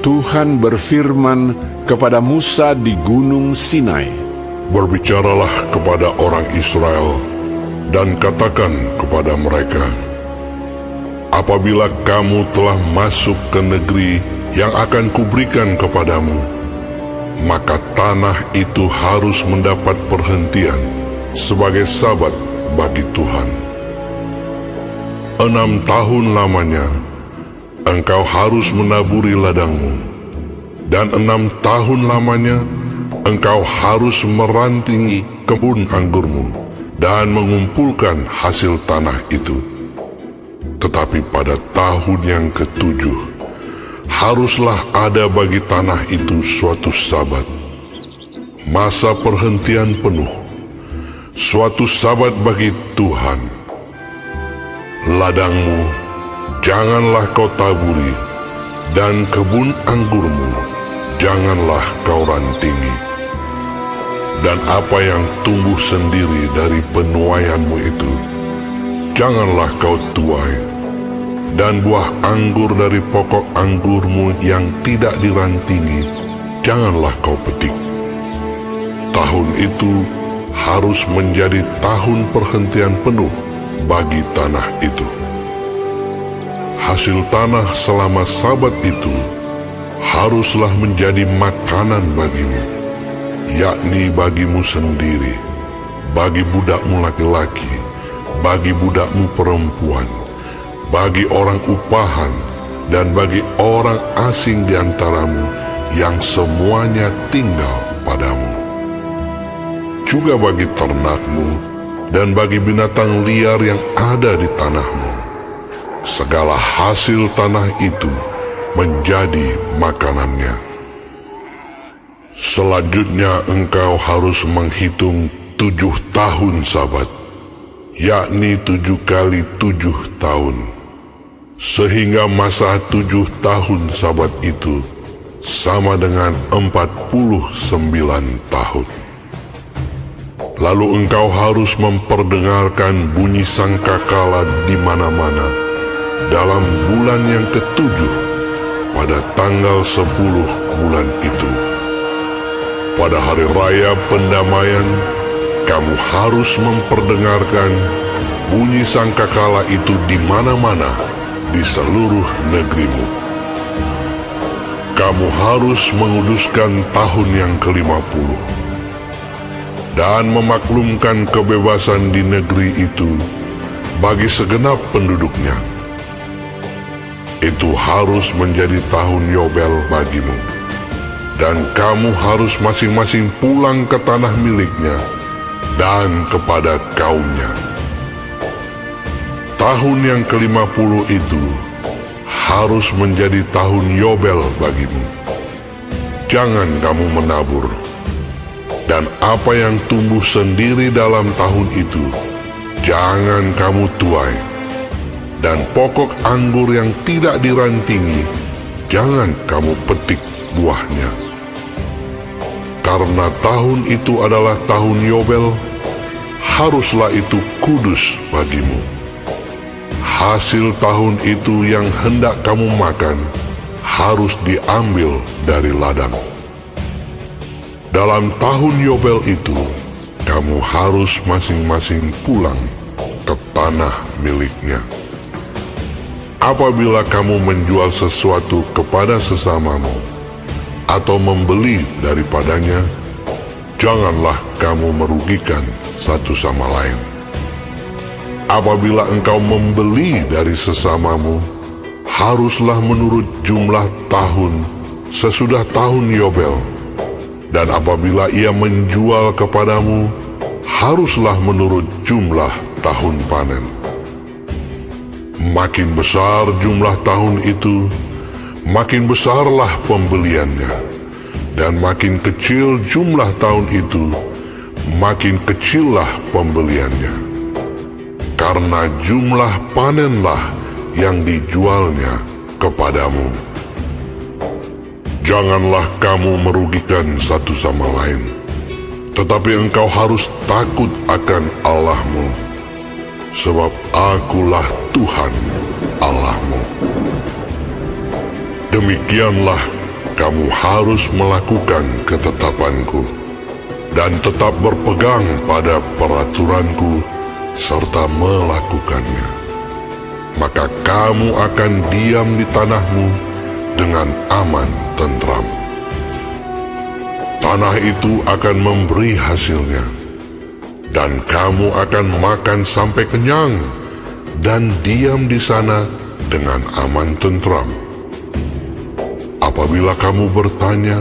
Tuhan berfirman kepada Musa di Gunung Sinai, "Berbicaralah kepada orang Israel dan katakan kepada mereka, apabila kamu telah masuk ke negeri yang akan kuberikan kepadamu, maka tanah itu harus mendapat perhentian sebagai sabat bagi Tuhan. 6 tahun lamanya engkau harus menaburi ladangmu, dan 6 tahun lamanya engkau harus merantingi kebun anggurmu dan mengumpulkan hasil tanah itu. Tetapi pada tahun yang ke-7 haruslah ada bagi tanah itu suatu sabat, masa perhentian penuh, suatu sabat bagi Tuhan. Ladangmu janganlah kau taburi, dan kebun anggurmu janganlah kau rantingi. Dan apa yang tumbuh sendiri dari penuaianmu itu janganlah kau tuai, dan buah anggur dari pokok anggurmu yang tidak dirantingi janganlah kau petik. Tahun itu harus menjadi tahun perhentian penuh bagi tanah itu. Hasil tanah selama sabat itu haruslah menjadi makanan bagimu, yakni bagimu sendiri, bagi budakmu laki-laki, bagi budakmu perempuan, bagi orang upahan, dan bagi orang asing di antaramu yang semuanya tinggal padamu. Juga bagi ternakmu dan bagi binatang liar yang ada di tanahmu. Segala hasil tanah itu menjadi makanannya. Selanjutnya engkau harus menghitung 7 tahun sabat, yakni 7 kali 7 tahun, sehingga masa 7 tahun sabat itu sama dengan 49 tahun. Lalu engkau harus memperdengarkan bunyi sangkakala di mana-mana dalam bulan yang ke-7 pada tanggal 10 bulan itu. Pada hari raya pendamaian, kamu harus memperdengarkan bunyi sangkakala itu di mana-mana di seluruh negerimu. Kamu harus menguduskan tahun yang ke-50 dan memaklumkan kebebasan di negeri itu bagi segenap penduduknya. Itu harus menjadi tahun Yobel bagimu, dan kamu harus masing-masing pulang ke tanah miliknya dan kepada kaumnya. Tahun yang ke-50 itu harus menjadi tahun Yobel bagimu. Jangan kamu menabur, dan apa yang tumbuh sendiri dalam tahun itu jangan kamu tuai, dan pokok anggur yang tidak dirantingi jangan kamu petik buahnya. Karena tahun itu adalah tahun Yobel, haruslah itu kudus bagimu. Hasil tahun itu yang hendak kamu makan harus diambil dari ladang. Dalam tahun Yobel itu, kamu harus masing-masing pulang ke tanah miliknya. Apabila kamu menjual sesuatu kepada sesamamu atau membeli daripadanya, janganlah kamu merugikan satu sama lain. Apabila engkau membeli dari sesamamu, haruslah menurut jumlah tahun sesudah tahun Yobel. Dan apabila ia menjual kepadamu, haruslah menurut jumlah tahun panen. Makin besar jumlah tahun itu, makin besarlah pembeliannya. Dan makin kecil jumlah tahun itu, makin kecillah pembeliannya. Karena jumlah panenlah yang dijualnya kepadamu. Janganlah kamu merugikan satu sama lain, tetapi engkau harus takut akan Allahmu, sebab Akulah Tuhan Allahmu. Demikianlah kamu harus melakukan ketetapanku dan tetap berpegang pada peraturanku serta melakukannya. Maka kamu akan diam di tanahmu dengan aman tentram. Tanah itu akan memberi hasilnya, dan kamu akan makan sampai kenyang dan diam di sana dengan aman tentram. Apabila kamu bertanya,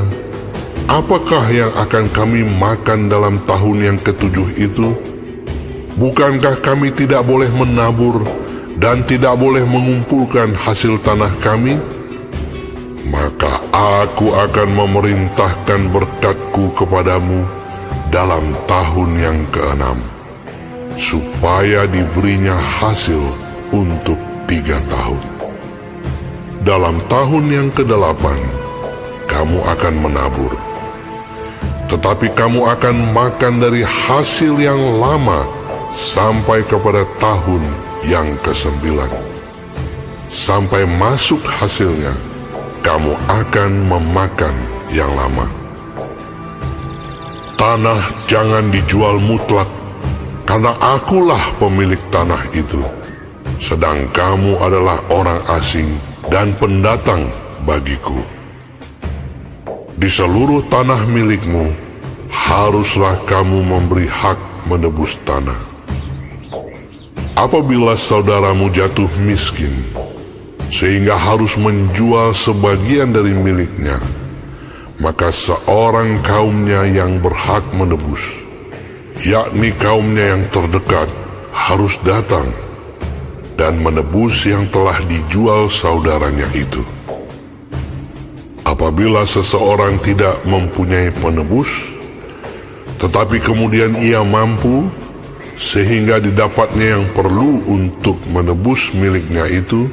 apakah yang akan kami makan dalam tahun yang ketujuh itu? Bukankah kami tidak boleh menabur dan tidak boleh mengumpulkan hasil tanah kami? Maka aku akan memerintahkan berkatku kepadamu dalam tahun yang ke-6, supaya diberinya hasil untuk 3 tahun. Dalam tahun yang ke-8, kamu akan menabur, tetapi kamu akan makan dari hasil yang lama sampai kepada tahun yang ke-9. Sampai masuk hasilnya, kamu akan memakan yang lama. Tanah jangan dijual mutlak, karena akulah pemilik tanah itu, sedang kamu adalah orang asing dan pendatang bagiku. Di seluruh tanah milikmu, haruslah kamu memberi hak menebus tanah. Apabila saudaramu jatuh miskin, sehingga harus menjual sebagian dari miliknya, maka seorang kaumnya yang berhak menebus, yakni kaumnya yang terdekat, harus datang dan menebus yang telah dijual saudaranya itu. Apabila seseorang tidak mempunyai penebus, tetapi kemudian ia mampu, sehingga didapatnya yang perlu untuk menebus miliknya itu,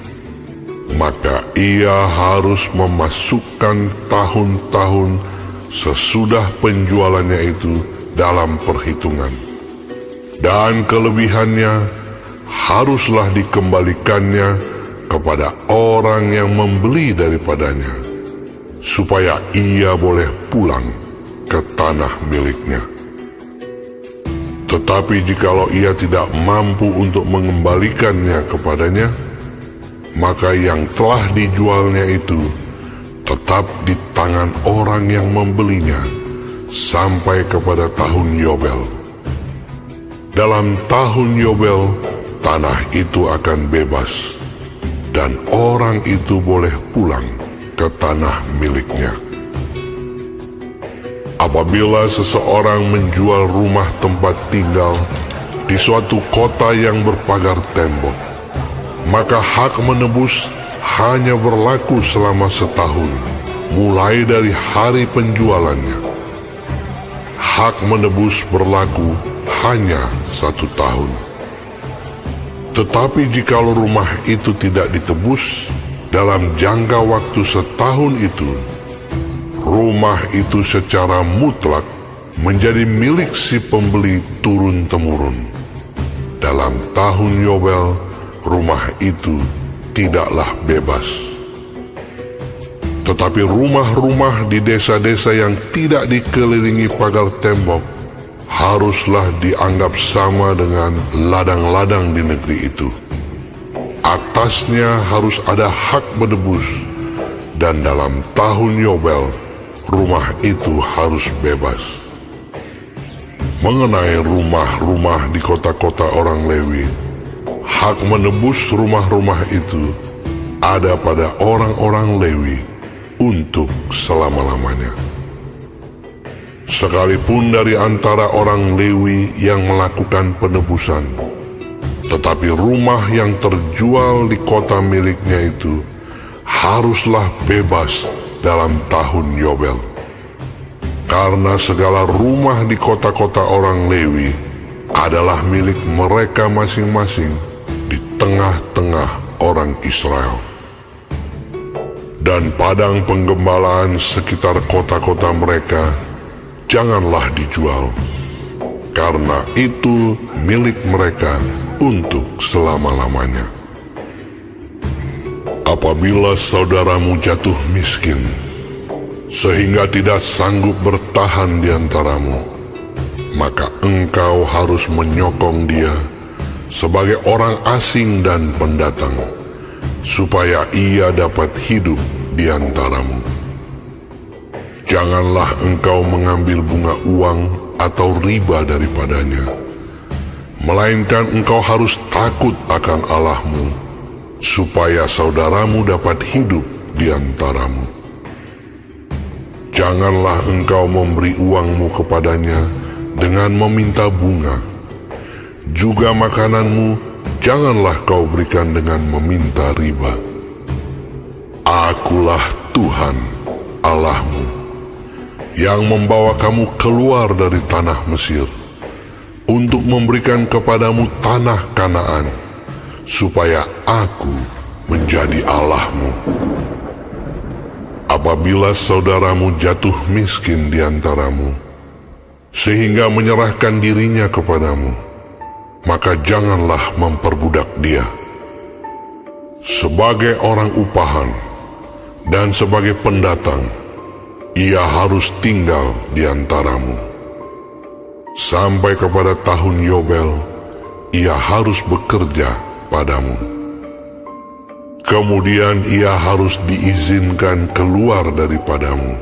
maka ia harus memasukkan tahun-tahun sesudah penjualannya itu dalam perhitungan. Dan kelebihannya haruslah dikembalikannya kepada orang yang membeli daripadanya, supaya ia boleh pulang ke tanah miliknya. Tetapi jikalau ia tidak mampu untuk mengembalikannya kepadanya, maka yang telah dijualnya itu tetap di tangan orang yang membelinya sampai kepada tahun Yobel. Dalam tahun Yobel, tanah itu akan bebas, dan orang itu boleh pulang ke tanah miliknya. Apabila seseorang menjual rumah tempat tinggal di suatu kota yang berpagar tembok, maka hak menebus hanya berlaku selama setahun, mulai dari hari penjualannya. Hak menebus berlaku hanya 1 tahun. Tetapi jikalau rumah itu tidak ditebus dalam jangka waktu setahun itu, rumah itu secara mutlak menjadi milik si pembeli turun-temurun. Dalam tahun Yobel, rumah itu tidaklah bebas. Tetapi rumah-rumah di desa-desa yang tidak dikelilingi pagar tembok haruslah dianggap sama dengan ladang-ladang di negeri itu. Atasnya harus ada hak menebus, dan dalam tahun Yobel, rumah itu harus bebas. Mengenai rumah-rumah di kota-kota orang Lewi, hak menebus rumah-rumah itu ada pada orang-orang Lewi untuk selama-lamanya. Sekalipun dari antara orang Lewi yang melakukan penebusan, tetapi rumah yang terjual di kota miliknya itu haruslah bebas dalam tahun Yobel. Karena segala rumah di kota-kota orang Lewi adalah milik mereka masing-masing di tengah-tengah orang Israel. Dan padang penggembalaan sekitar kota-kota mereka janganlah dijual, karena itu milik mereka untuk selama-lamanya. Apabila saudaramu jatuh miskin, sehingga tidak sanggup bertahan di antaramu, maka engkau harus menyokong dia sebagai orang asing dan pendatang, supaya ia dapat hidup di antaramu. Janganlah engkau mengambil bunga uang atau riba daripadanya, melainkan engkau harus takut akan Allahmu, supaya saudaramu dapat hidup di antaramu. Janganlah engkau memberi uangmu kepadanya dengan meminta bunga. Juga makananmu janganlah kau berikan dengan meminta riba. Akulah Tuhan Allahmu, yang membawa kamu keluar dari tanah Mesir, untuk memberikan kepadamu tanah Kanaan, supaya Aku menjadi Allahmu. Apabila saudaramu jatuh miskin di antaramu, sehingga menyerahkan dirinya kepadamu, maka janganlah memperbudak dia. Sebagai orang upahan dan sebagai pendatang, ia harus tinggal di antaramu. Sampai kepada tahun Yobel, ia harus bekerja padamu. Kemudian ia harus diizinkan keluar daripadamu,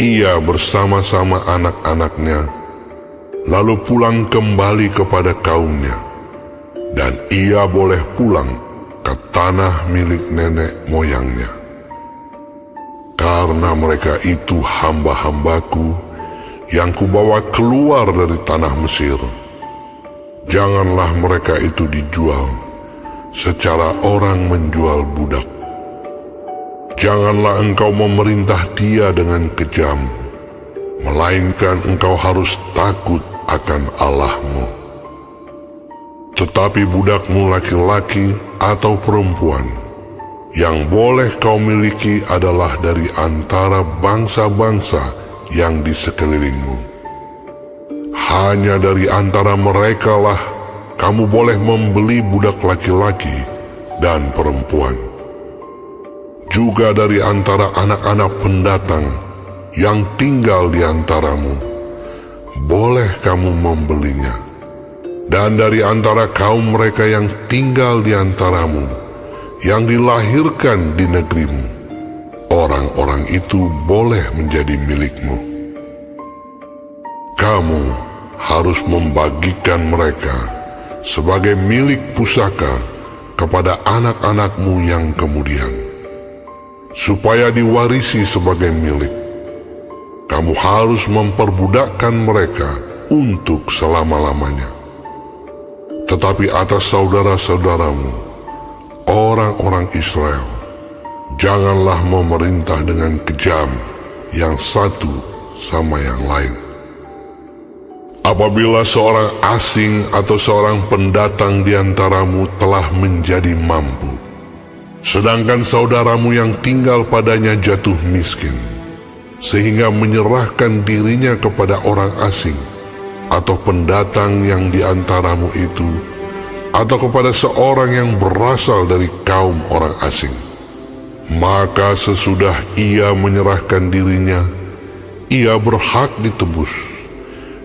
ia bersama-sama anak-anaknya, lalu pulang kembali kepada kaumnya, dan ia boleh pulang ke tanah milik nenek moyangnya. Karena mereka itu hamba-hambaku yang kubawa keluar dari tanah Mesir, janganlah mereka itu dijual secara orang menjual budak. Janganlah engkau memerintah dia dengan kejam, melainkan engkau harus takut akan Allahmu. Tetapi budakmu laki-laki atau perempuan yang boleh kau miliki adalah dari antara bangsa-bangsa yang di sekelilingmu. Hanya dari antara merekalah kamu boleh membeli budak laki-laki dan perempuan. Juga dari antara anak-anak pendatang yang tinggal di antaramu, boleh kamu membelinya. Dan dari antara kaum mereka yang tinggal di antaramu, yang dilahirkan di negerimu, orang-orang itu boleh menjadi milikmu. Kamu harus membagikan mereka sebagai milik pusaka kepada anak-anakmu yang kemudian, supaya diwarisi sebagai milik. Kamu harus memperbudakkan mereka untuk selama-lamanya. Tetapi atas saudara-saudaramu, orang-orang Israel, janganlah memerintah dengan kejam yang satu sama yang lain. Apabila seorang asing atau seorang pendatang di antaramu telah menjadi mampu, sedangkan saudaramu yang tinggal padanya jatuh miskin, sehingga menyerahkan dirinya kepada orang asing atau pendatang yang di antaramu itu, atau kepada seorang yang berasal dari kaum orang asing, maka sesudah ia menyerahkan dirinya, ia berhak ditebus,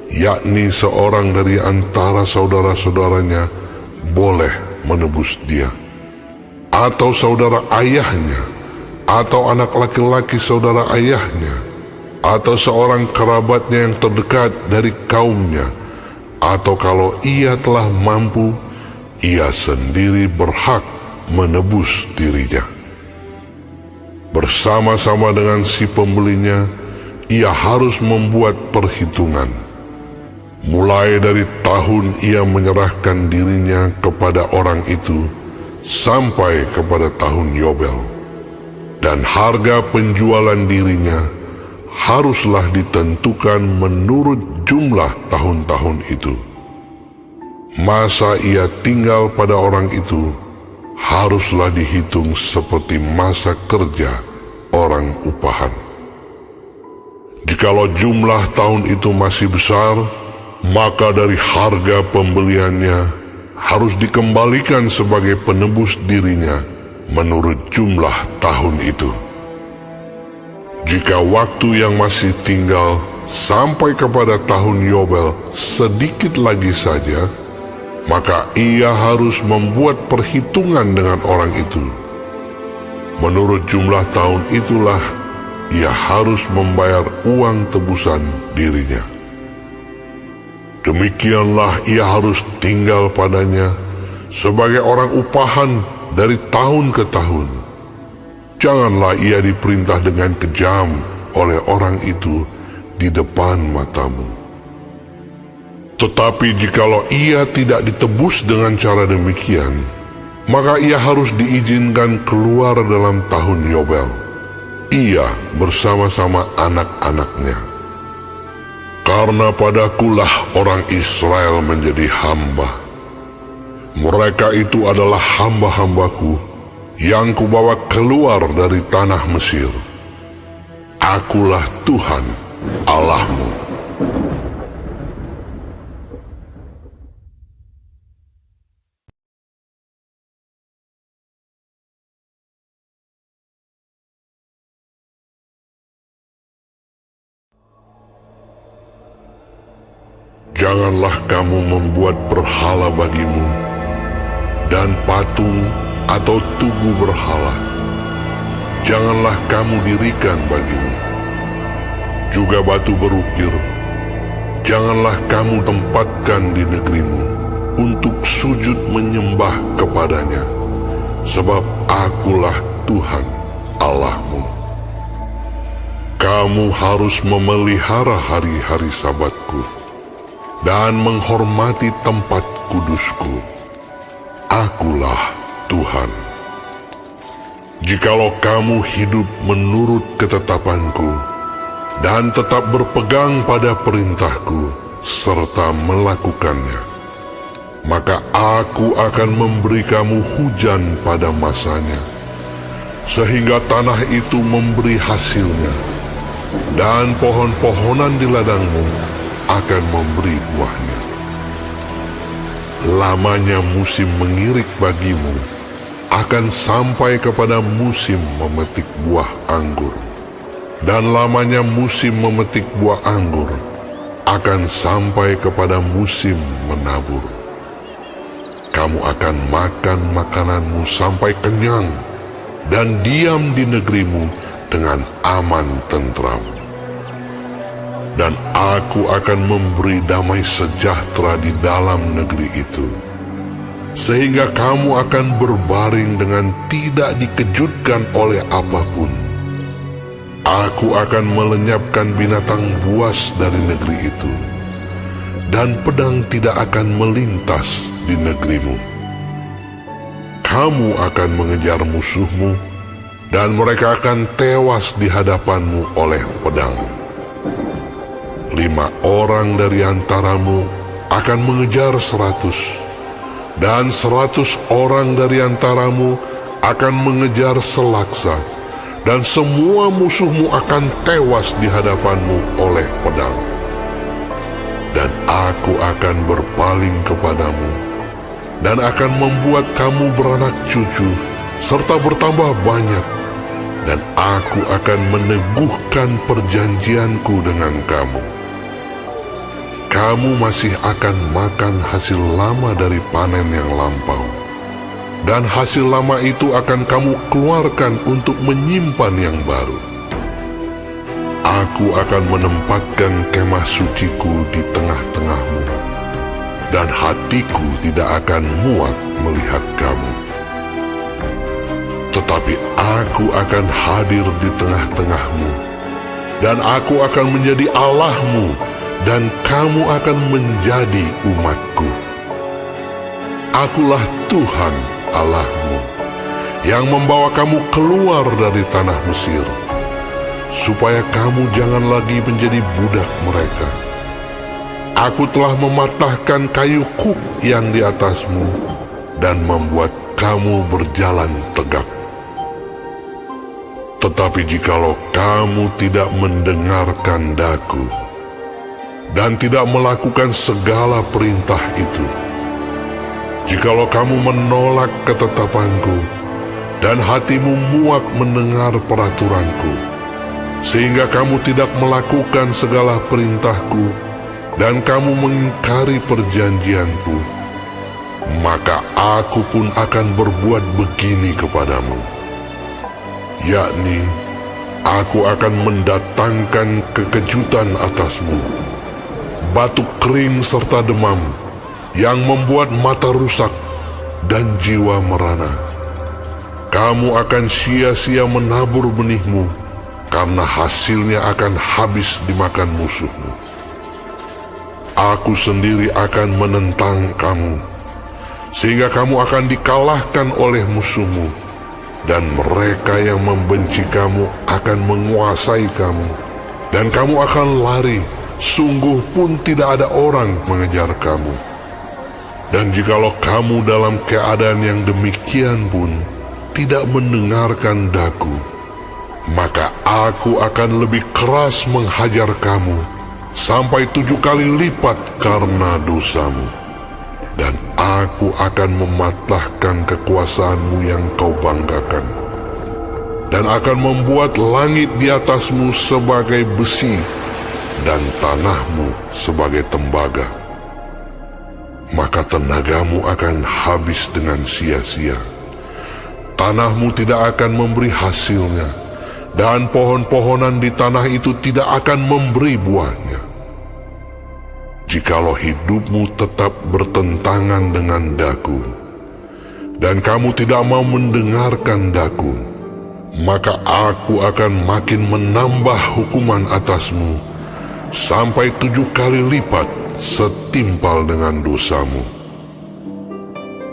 yakni seorang dari antara saudara-saudaranya boleh menebus dia, atau saudara ayahnya, atau anak laki-laki saudara ayahnya, atau seorang kerabatnya yang terdekat dari kaumnya, atau kalau ia telah mampu, ia sendiri berhak menebus dirinya. Bersama-sama dengan si pembelinya, ia harus membuat perhitungan. Mulai dari tahun ia menyerahkan dirinya kepada orang itu sampai kepada tahun Yobel, dan harga penjualan dirinya haruslah ditentukan menurut jumlah tahun-tahun itu. Masa ia tinggal pada orang itu haruslah dihitung seperti masa kerja orang upahan. Jikalau jumlah tahun itu masih besar, maka dari harga pembeliannya harus dikembalikan sebagai penebus dirinya menurut jumlah tahun itu. Jika waktu yang masih tinggal sampai kepada tahun Yobel sedikit lagi saja, maka ia harus membuat perhitungan dengan orang itu. Menurut jumlah tahun itulah ia harus membayar uang tebusan dirinya. Demikianlah ia harus tinggal padanya sebagai orang upahan dari tahun ke tahun. Janganlah ia diperintah dengan kejam oleh orang itu di depan matamu. Tetapi jikalau ia tidak ditebus dengan cara demikian, maka ia harus diizinkan keluar dalam tahun Yobel, ia bersama-sama anak-anaknya. Karena padakulah orang Israel menjadi hamba. Mereka itu adalah hamba-hambaku yang kubawa keluar dari tanah Mesir. Akulah Tuhan Allahmu. Janganlah kamu membuat berhala bagimu, dan patung atau tugu berhala janganlah kamu dirikan bagimu. Juga batu berukir janganlah kamu tempatkan di negerimu untuk sujud menyembah kepadanya, sebab akulah Tuhan Allahmu. Kamu harus memelihara hari-hari Sabatku dan menghormati tempat kudusku. Akulah Tuhan. Jikalau kamu hidup menurut ketetapanku dan tetap berpegang pada perintahku serta melakukannya, maka aku akan memberi kamu hujan pada masanya, sehingga tanah itu memberi hasilnya, dan pohon-pohonan di ladangmu akan memberi buahnya. Lamanya musim mengirik bagimu akan sampai kepada musim memetik buah anggur, dan lamanya musim memetik buah anggur akan sampai kepada musim menabur. Kamu akan makan makananmu sampai kenyang dan diam di negerimu dengan aman tentram. Dan aku akan memberi damai sejahtera di dalam negeri itu, sehingga kamu akan berbaring dengan tidak dikejutkan oleh apapun. Aku akan melenyapkan binatang buas dari negeri itu, dan pedang tidak akan melintas di negerimu. Kamu akan mengejar musuhmu, dan mereka akan tewas di hadapanmu oleh pedang. 5 orang dari antaramu akan mengejar 100, dan 100 orang dari antaramu akan mengejar selaksa, dan semua musuhmu akan tewas di hadapanmu oleh pedang. Dan aku akan berpaling kepadamu, dan akan membuat kamu beranak cucu, serta bertambah banyak, dan aku akan meneguhkan perjanjianku dengan kamu. Kamu masih akan makan hasil lama dari panen yang lampau, dan hasil lama itu akan kamu keluarkan untuk menyimpan yang baru. Aku akan menempatkan kemah suciku di tengah-tengahmu, dan hatiku tidak akan muak melihat kamu. Tetapi aku akan hadir di tengah-tengahmu, dan aku akan menjadi Allahmu, dan kamu akan menjadi umatku. Akulah Tuhan Allahmu, yang membawa kamu keluar dari tanah Mesir, supaya kamu jangan lagi menjadi budak mereka. Aku telah mematahkan kayu kuk yang di atasmu, dan membuat kamu berjalan tegak. Tetapi jikalau kamu tidak mendengarkan daku, dan tidak melakukan segala perintah itu, jikalau kamu menolak ketetapanku, dan hatimu muak mendengar peraturanku, sehingga kamu tidak melakukan segala perintahku dan kamu mengingkari perjanjianku, maka aku pun akan berbuat begini kepadamu, yakni aku akan mendatangkan kekejutan atasmu, batuk kering serta demam yang membuat mata rusak dan jiwa merana. Kamu akan sia-sia menabur benihmu, karena hasilnya akan habis dimakan musuhmu. Aku sendiri akan menentang kamu, sehingga kamu akan dikalahkan oleh musuhmu, dan mereka yang membenci kamu akan menguasai kamu, dan kamu akan lari, sungguh pun tidak ada orang mengejar kamu. Dan jikalau kamu dalam keadaan yang demikian pun tidak mendengarkan daku, maka aku akan lebih keras menghajar kamu sampai 7 kali lipat karena dosamu. Dan aku akan mematahkan kekuasaanmu yang kau banggakan, dan akan membuat langit di atasmu sebagai besi dan tanahmu sebagai tembaga. Maka tenagamu akan habis dengan sia-sia, tanahmu tidak akan memberi hasilnya, dan pohon-pohonan di tanah itu tidak akan memberi buahnya. Jikalau hidupmu tetap bertentangan dengan daku, dan kamu tidak mau mendengarkan daku, maka aku akan makin menambah hukuman atasmu, sampai 7 kali lipat setimpal dengan dosamu.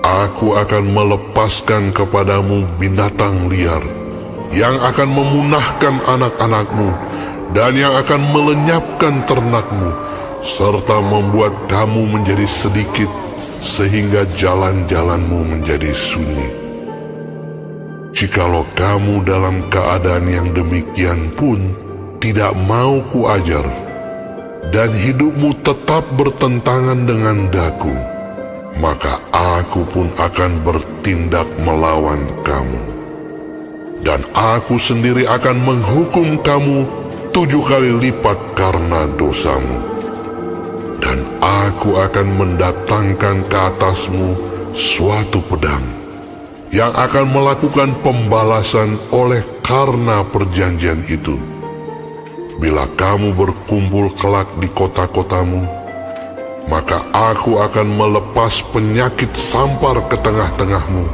Aku akan melepaskan kepadamu binatang liar, yang akan memunahkan anak-anakmu, dan yang akan melenyapkan ternakmu, serta membuat kamu menjadi sedikit, sehingga jalan-jalanmu menjadi sunyi. Jikalau kamu dalam keadaan yang demikian pun tidak mau kuajar, dan hidupmu tetap bertentangan dengan daku, maka aku pun akan bertindak melawan kamu. Dan aku sendiri akan menghukum kamu 7 kali lipat karena dosamu. Dan aku akan mendatangkan ke atasmu suatu pedang, yang akan melakukan pembalasan oleh karena perjanjian itu. Bila kamu berkumpul kelak di kota-kotamu, maka aku akan melepas penyakit sampar ke tengah-tengahmu,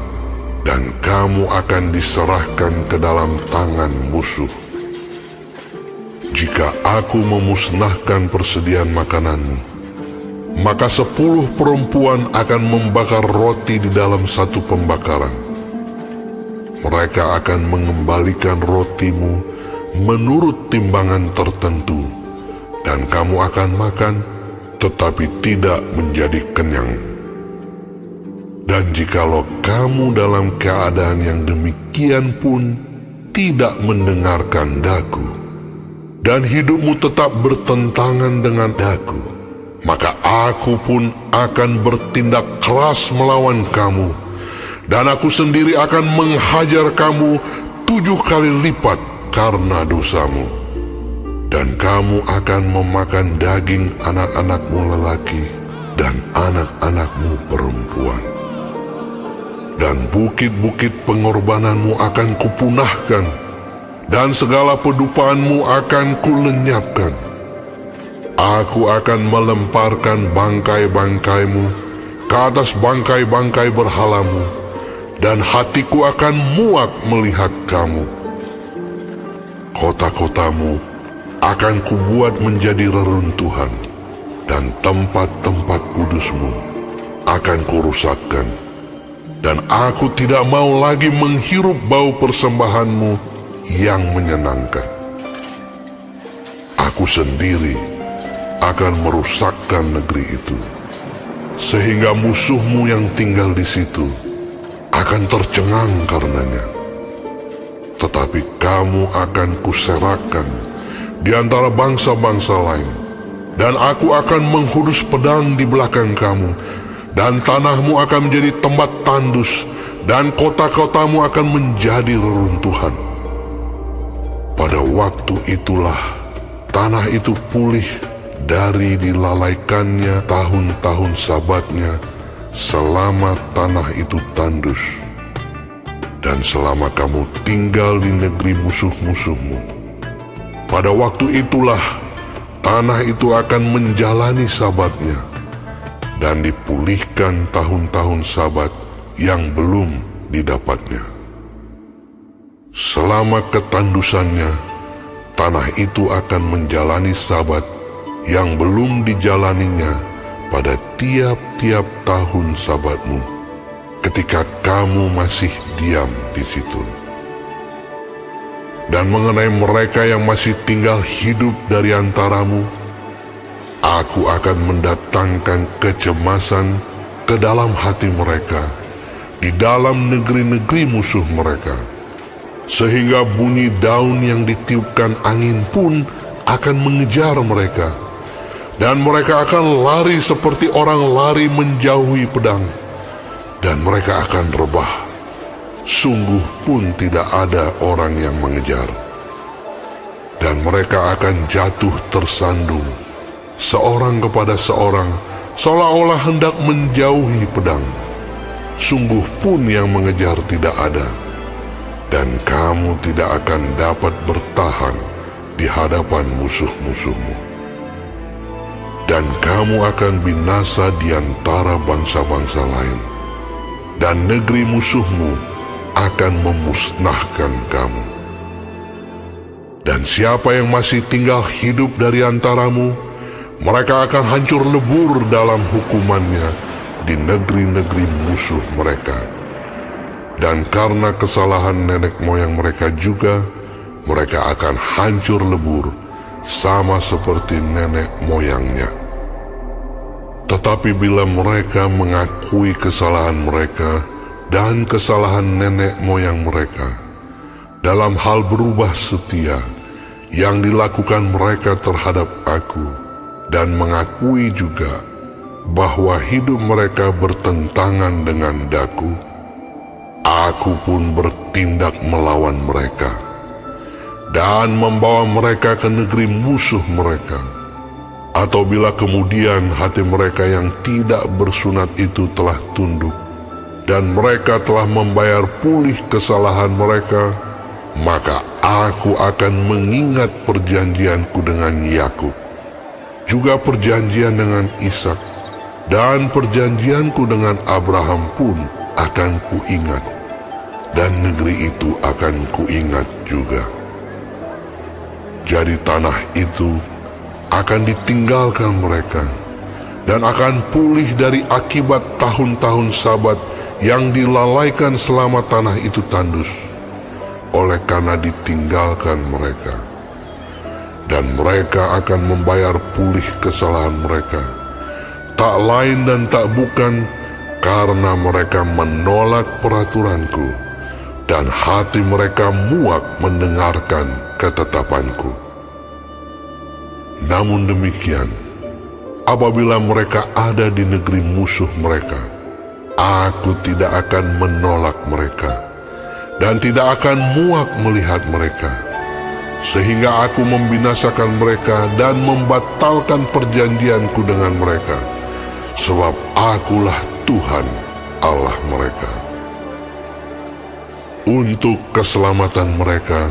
dan kamu akan diserahkan ke dalam tangan musuh. Jika aku memusnahkan persediaan makananmu, maka 10 perempuan akan membakar roti di dalam satu pembakaran. Mereka akan mengembalikan rotimu menurut timbangan tertentu, dan kamu akan makan, tetapi tidak menjadi kenyang. Dan jikalau kamu dalam keadaan yang demikian pun tidak mendengarkan daku, dan hidupmu tetap bertentangan dengan daku, maka aku pun akan bertindak keras melawan kamu, dan aku sendiri akan menghajar kamu 7 kali lipat karena dosamu. Dan kamu akan memakan daging anak-anakmu lelaki dan anak-anakmu perempuan. Dan bukit-bukit pengorbananmu akan kupunahkan, dan segala pedupaanmu akan kulenyapkan. Aku akan melemparkan bangkai-bangkaimu ke atas bangkai-bangkai berhalamu, dan hatiku akan muak melihat kamu. Kota-kotamu akan kubuat menjadi reruntuhan, dan tempat-tempat kudusmu akan kurusakkan, dan aku tidak mau lagi menghirup bau persembahanmu yang menyenangkan. Aku sendiri akan merusakkan negeri itu, sehingga musuhmu yang tinggal di situ akan tercengang karenanya. Tetapi kamu akan kuserahkan di antara bangsa-bangsa lain, dan aku akan menghunus pedang di belakang kamu, dan tanahmu akan menjadi tempat tandus, dan kota-kotamu akan menjadi reruntuhan. Pada waktu itulah tanah itu pulih dari dilalaikannya tahun-tahun sabatnya selama tanah itu tandus. Dan selama kamu tinggal di negeri musuh-musuhmu, pada waktu itulah tanah itu akan menjalani sabatnya dan dipulihkan tahun-tahun sabat yang belum didapatnya. Selama ketandusannya, tanah itu akan menjalani sabat yang belum dijalaninya pada tiap-tiap tahun sabatmu, ketika kamu masih diam di situ. Dan mengenai mereka yang masih tinggal hidup dari antaramu, aku akan mendatangkan kecemasan ke dalam hati mereka, di dalam negeri-negeri musuh mereka, sehingga bunyi daun yang ditiupkan angin pun akan mengejar mereka, dan mereka akan lari seperti orang lari menjauhi pedang, dan mereka akan rebah. Sungguh pun tidak ada orang yang mengejar, dan mereka akan jatuh tersandung, seorang kepada seorang, seolah-olah hendak menjauhi pedang. Sungguh pun yang mengejar tidak ada, dan kamu tidak akan dapat bertahan di hadapan musuh-musuhmu. Dan kamu akan binasa di antara bangsa-bangsa lain, dan negeri musuhmu akan memusnahkan kamu. Dan siapa yang masih tinggal hidup dari antaramu, mereka akan hancur lebur dalam hukumannya di negeri-negeri musuh mereka. Dan karena kesalahan nenek moyang mereka juga, mereka akan hancur lebur sama seperti nenek moyangnya. Tetapi bila mereka mengakui kesalahan mereka dan kesalahan nenek moyang mereka dalam hal berubah setia yang dilakukan mereka terhadap aku, dan mengakui juga bahwa hidup mereka bertentangan dengan daku, aku pun bertindak melawan mereka dan membawa mereka ke negeri musuh mereka. Atau bila kemudian hati mereka yang tidak bersunat itu telah tunduk, dan mereka telah membayar pulih kesalahan mereka, maka aku akan mengingat perjanjianku dengan Yakub, juga perjanjian dengan Ishak, dan perjanjianku dengan Abraham pun akan kuingat, dan negeri itu akan kuingat juga. Jadi tanah itu akan ditinggalkan mereka, dan akan pulih dari akibat tahun-tahun sabat yang dilalaikan selama tanah itu tandus, oleh karena ditinggalkan mereka. Dan mereka akan membayar pulih kesalahan mereka, tak lain dan tak bukan karena mereka menolak peraturanku, dan hati mereka muak mendengarkan ketetapanku. Namun demikian, apabila mereka ada di negeri musuh mereka, aku tidak akan menolak mereka, dan tidak akan muak melihat mereka, sehingga aku membinasakan mereka dan membatalkan perjanjianku dengan mereka, sebab akulah Tuhan Allah mereka. Untuk keselamatan mereka,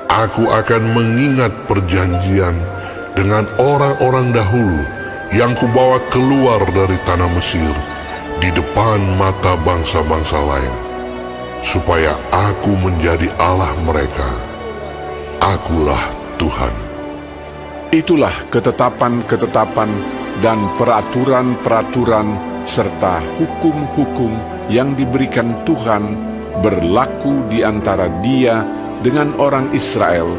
aku akan mengingat perjanjian dengan orang-orang dahulu yang kubawa keluar dari tanah Mesir di depan mata bangsa-bangsa lain, supaya aku menjadi Allah mereka. Akulah Tuhan. Itulah ketetapan-ketetapan dan peraturan-peraturan serta hukum-hukum yang diberikan Tuhan berlaku di antara Dia dengan orang Israel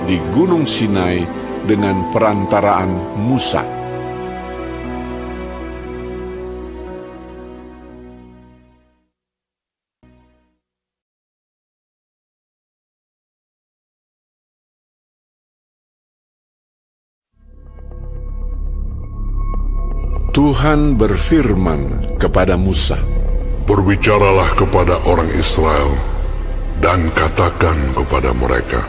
di Gunung Sinai dengan perantaraan Musa. Tuhan berfirman kepada Musa, Berbicaralah kepada orang Israel dan katakan kepada mereka,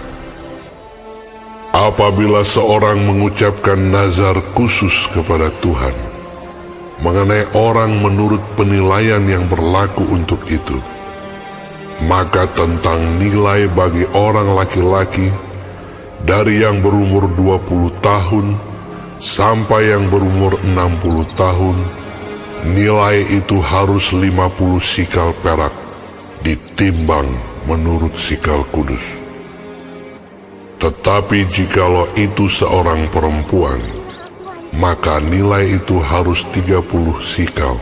Apabila seorang mengucapkan nazar khusus kepada Tuhan mengenai orang menurut penilaian yang berlaku untuk itu, maka tentang nilai bagi orang laki-laki dari yang berumur 20 tahun sampai yang berumur 60 tahun, nilai itu harus 50 sikal perak ditimbang menurut sikal kudus. Tetapi jikalau itu seorang perempuan, maka nilai itu harus 30 sikal.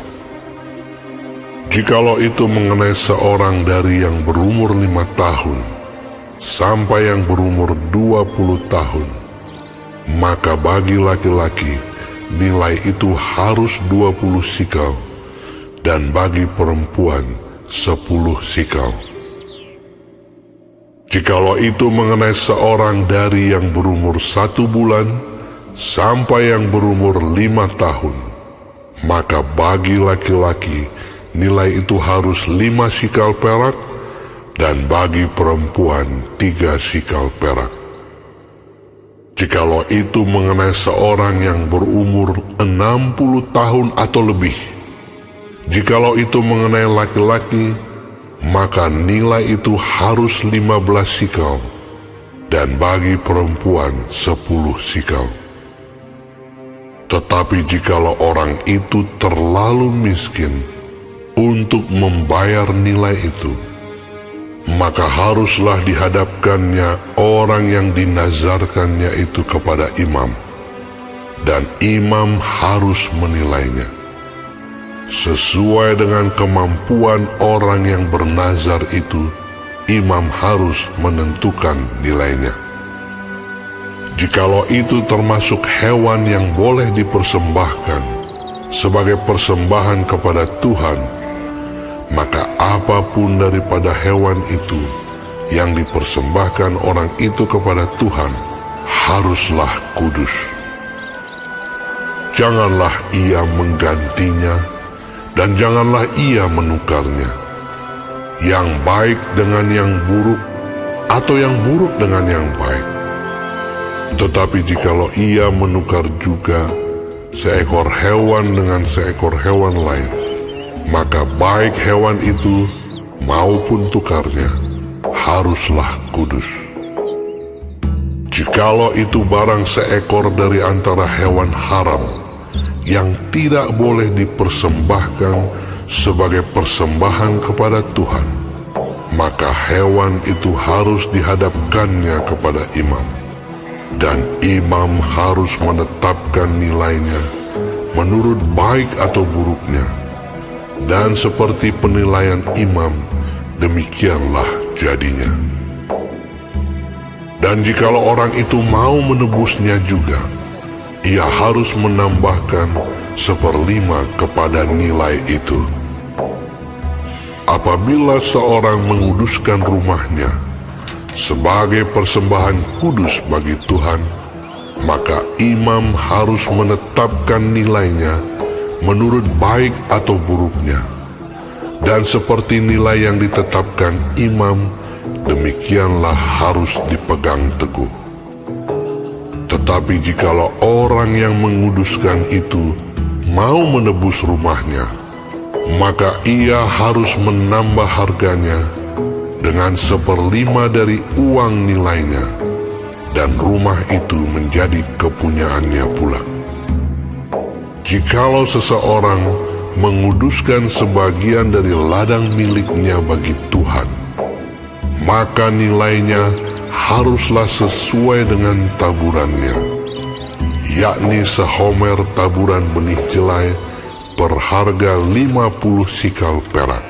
Jikalau itu mengenai seorang dari yang berumur 5 tahun sampai yang berumur 20 tahun, maka bagi laki-laki nilai itu harus 20 sikal, dan bagi perempuan 10 sikal. Jikalau itu mengenai seorang dari yang berumur 1 bulan sampai yang berumur 5 tahun, maka bagi laki-laki nilai itu harus 5 sikal perak, dan bagi perempuan 3 sikal perak. Jikalau itu mengenai seorang yang berumur 60 tahun atau lebih, jikalau itu mengenai laki-laki, maka nilai itu harus 15 sikal, dan bagi perempuan 10 sikal. Tetapi jikalau orang itu terlalu miskin untuk membayar nilai itu, maka haruslah dihadapkannya orang yang dinazarkannya itu kepada imam, dan imam harus menilainya sesuai dengan kemampuan orang yang bernazar itu. Imam harus menentukan nilainya. Jikalau itu termasuk hewan yang boleh dipersembahkan sebagai persembahan kepada Tuhan, maka apapun daripada hewan itu yang dipersembahkan orang itu kepada Tuhan haruslah kudus. Janganlah ia menggantinya, dan janganlah ia menukarnya, yang baik dengan yang buruk, atau yang buruk dengan yang baik. Tetapi jikalau ia menukar juga seekor hewan dengan seekor hewan lain, maka baik hewan itu maupun tukarnya haruslah kudus. Jikalau itu barang seekor dari antara hewan haram yang tidak boleh dipersembahkan sebagai persembahan kepada Tuhan, maka hewan itu harus dihadapkannya kepada imam, dan imam harus menetapkan nilainya menurut baik atau buruknya, dan seperti penilaian imam, demikianlah jadinya. Dan jikalau orang itu mau menebusnya juga, ia harus menambahkan 1/5 kepada nilai itu. Apabila seorang menguduskan rumahnya sebagai persembahan kudus bagi Tuhan, maka imam harus menetapkan nilainya menurut baik atau buruknya. Dan seperti nilai yang ditetapkan imam, demikianlah harus dipegang teguh. Tetapi jikalau orang yang menguduskan itu mau menebus rumahnya, maka ia harus menambah harganya dengan 1/5 dari uang nilainya, dan rumah itu menjadi kepunyaannya pula. Jikalau seseorang menguduskan sebagian dari ladang miliknya bagi Tuhan, maka nilainya haruslah sesuai dengan taburannya, yakni sehomer taburan benih jelai berharga 50 sikal perak.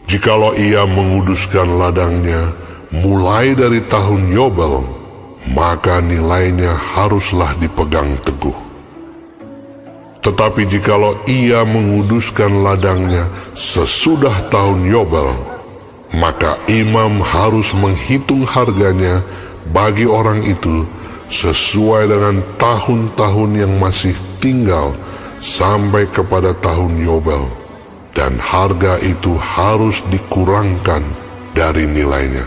Jikalau ia menguduskan ladangnya mulai dari tahun Yobel, maka nilainya haruslah dipegang teguh. Tetapi jikalau ia menguduskan ladangnya sesudah tahun Yobel, maka imam harus menghitung harganya bagi orang itu sesuai dengan tahun-tahun yang masih tinggal sampai kepada tahun Yobel, dan harga itu harus dikurangkan dari nilainya.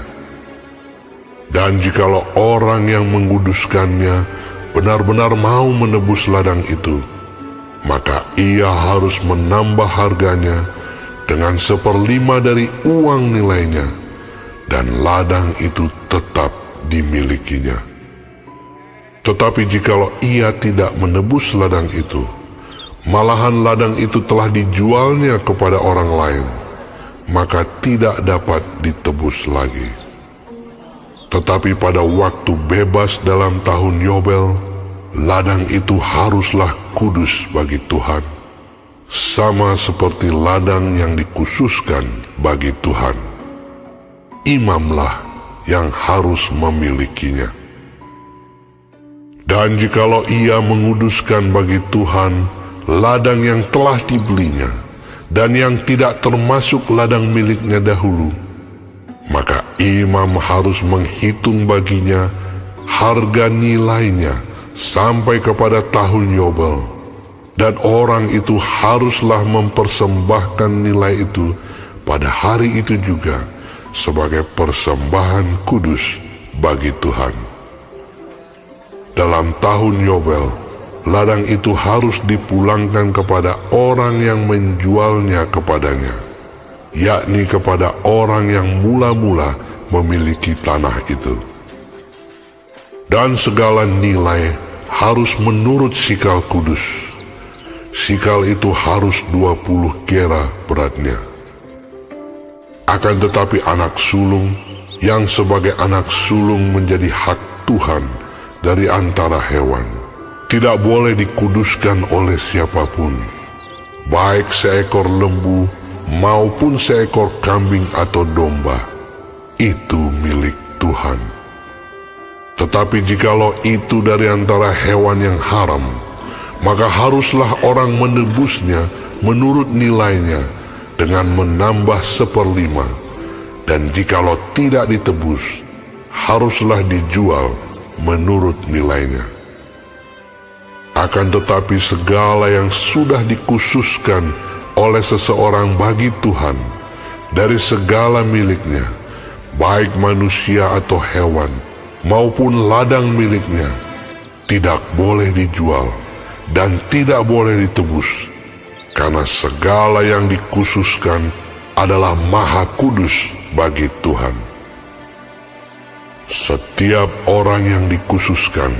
Dan jikalau orang yang menguduskannya benar-benar mau menebus ladang itu, maka ia harus menambah harganya dengan 1/5 dari uang nilainya, dan ladang itu tetap dimilikinya. Tetapi jikalau ia tidak menebus ladang itu, malahan ladang itu telah dijualnya kepada orang lain, maka tidak dapat ditebus lagi. Tetapi pada waktu bebas dalam tahun Yobel, ladang itu haruslah kudus bagi Tuhan, sama seperti ladang yang dikhususkan bagi Tuhan. Imamlah yang harus memilikinya. Dan jikalau ia menguduskan bagi Tuhan ladang yang telah dibelinya dan yang tidak termasuk ladang miliknya dahulu, maka imam harus menghitung baginya harga nilainya sampai kepada tahun Yobel, dan orang itu haruslah mempersembahkan nilai itu pada hari itu juga sebagai persembahan kudus bagi Tuhan. Dalam tahun Yobel, ladang itu harus dipulangkan kepada orang yang menjualnya kepadanya, yakni kepada orang yang mula-mula memiliki tanah itu. Dan segala nilai harus menurut sikal kudus. Sikal itu harus 20 gera beratnya. Akan tetapi anak sulung yang sebagai anak sulung menjadi hak Tuhan dari antara hewan, tidak boleh dikuduskan oleh siapapun, baik seekor lembu maupun seekor kambing atau domba, itu milik Tuhan. Tetapi jikalau itu dari antara hewan yang haram, maka haruslah orang menebusnya menurut nilainya dengan menambah 1/5, dan jikalau tidak ditebus, haruslah dijual menurut nilainya. Akan tetapi segala yang sudah dikhususkan oleh seseorang bagi Tuhan dari segala miliknya, baik manusia atau hewan, maupun ladang miliknya, tidak boleh dijual dan tidak boleh ditebus, karena segala yang dikhususkan adalah maha kudus bagi Tuhan. Setiap orang yang dikhususkan,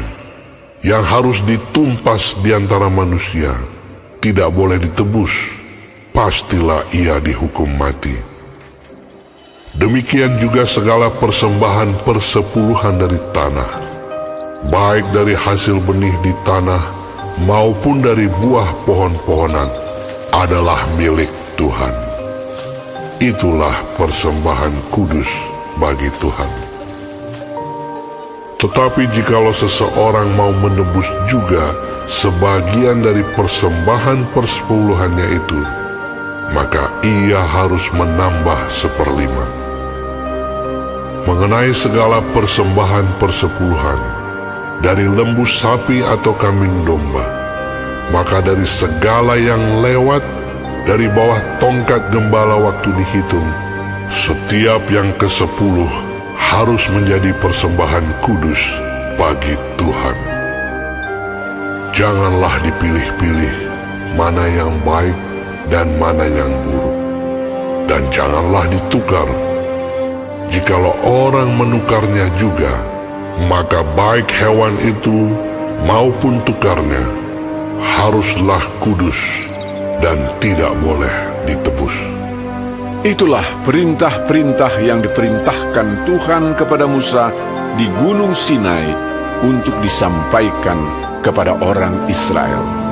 yang harus ditumpas di antara manusia, tidak boleh ditebus, pastilah ia dihukum mati. Demikian juga segala persembahan persepuluhan dari tanah, baik dari hasil benih di tanah maupun dari buah pohon-pohonan, adalah milik Tuhan. Itulah persembahan kudus bagi Tuhan. Tetapi jikalau seseorang mau menebus juga sebagian dari persembahan persepuluhannya itu, maka ia harus menambah 1/5. Mengenai segala persembahan persepuluhan, dari lembu sapi atau kambing domba, maka dari segala yang lewat dari bawah tongkat gembala waktu dihitung, setiap yang ke-10 harus menjadi persembahan kudus bagi Tuhan. Janganlah dipilih-pilih mana yang baik dan mana yang buruk, dan janganlah ditukar. Jikalau orang menukarnya juga, maka baik hewan itu maupun tukarnya haruslah kudus dan tidak boleh ditebus. Itulah perintah-perintah yang diperintahkan Tuhan kepada Musa di Gunung Sinai untuk disampaikan kepada orang Israel.